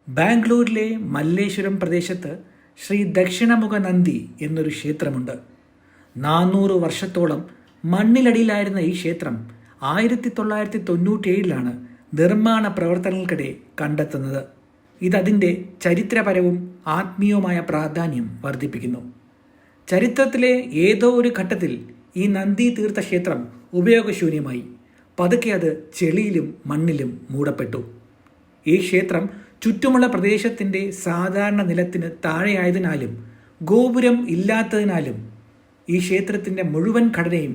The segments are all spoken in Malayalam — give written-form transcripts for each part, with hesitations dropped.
ബാംഗ്ലൂരിലെ മല്ലേശ്വരം പ്രദേശത്ത് ശ്രീ ദക്ഷിണമുഖ നന്ദി എന്നൊരു ക്ഷേത്രമുണ്ട്. 400 വർഷത്തോളം മണ്ണിലടിയിലായിരുന്ന ഈ ക്ഷേത്രം 1997 നിർമ്മാണ പ്രവർത്തനങ്ങൾക്കിടെ കണ്ടെത്തുന്നത്. ഇതതിൻ്റെ ചരിത്രപരവും ആത്മീയവുമായ പ്രാധാന്യം വർദ്ധിപ്പിക്കുന്നു. ചരിത്രത്തിലെ ഏതോ ഒരു ഘട്ടത്തിൽ ഈ നന്ദി തീർത്ഥ ക്ഷേത്രം ഉപയോഗശൂന്യമായി. പതുക്കെ അത് ചെളിയിലും മണ്ണിലും മൂടപ്പെട്ടു. ഈ ക്ഷേത്രം ചുറ്റുമുള്ള പ്രദേശത്തിൻ്റെ സാധാരണ നിലത്തിന് താഴെയായതിനാലും ഗോപുരം ഇല്ലാത്തതിനാലും ഈ ക്ഷേത്രത്തിൻ്റെ മുഴുവൻ ഘടനയും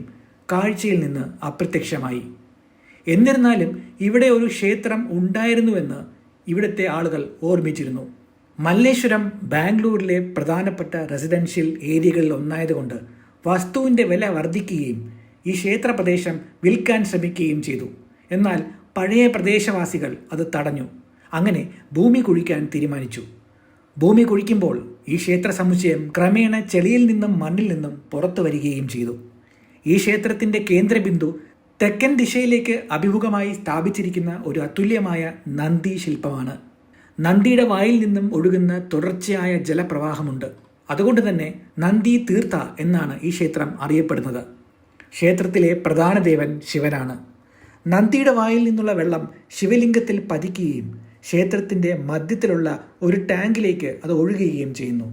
കാഴ്ചയിൽ നിന്ന് അപ്രത്യക്ഷമായി. എന്നിരുന്നാലും ഇവിടെ ഒരു ക്ഷേത്രം ഉണ്ടായിരുന്നുവെന്ന് ഇവിടുത്തെ ആളുകൾ ഓർമ്മിച്ചിരുന്നു. മല്ലേശ്വരം ബാംഗ്ലൂരിലെ പ്രധാനപ്പെട്ട റെസിഡൻഷ്യൽ ഏരിയകളിൽ ഒന്നായതുകൊണ്ട് വസ്തുവിൻ്റെ വില വർദ്ധിക്കുകയും ഈ ക്ഷേത്രപ്രദേശം വിൽക്കാൻ ശ്രമിക്കുകയും ചെയ്തു. എന്നാൽ പഴയ പ്രദേശവാസികൾ അത് തടഞ്ഞു. അങ്ങനെ ഭൂമി കുഴിക്കാൻ തീരുമാനിച്ചു. ഭൂമി കുഴിക്കുമ്പോൾ ഈ ക്ഷേത്ര സമുച്ചയം ക്രമേണ ചെളിയിൽ നിന്നും മണ്ണിൽ നിന്നും പുറത്തു വരികയും ചെയ്തു. ഈ ക്ഷേത്രത്തിൻ്റെ കേന്ദ്രബിന്ദു തെക്കൻ ദിശയിലേക്ക് അഭിമുഖമായി സ്ഥാപിച്ചിരിക്കുന്ന ഒരു അതുല്യമായ നന്ദി ശില്പമാണ്. നന്ദിയുടെ വായിൽ നിന്നും ഒഴുകുന്ന തുടർച്ചയായ ജലപ്രവാഹമുണ്ട്. അതുകൊണ്ട് തന്നെ നന്ദി തീർത്ഥ എന്നാണ് ഈ ക്ഷേത്രം അറിയപ്പെടുന്നത്. ക്ഷേത്രത്തിലെ പ്രധാന ദേവൻ ശിവനാണ്. നന്ദിയുടെ വായിൽ നിന്നുള്ള വെള്ളം ശിവലിംഗത്തിൽ പതിക്കുകയും ക്ഷേത്രത്തിൻ്റെ മധ്യത്തിലുള്ള ഒരു ടാങ്കിലേക്ക് അത് ഒഴുകുകയും ചെയ്യുന്നു.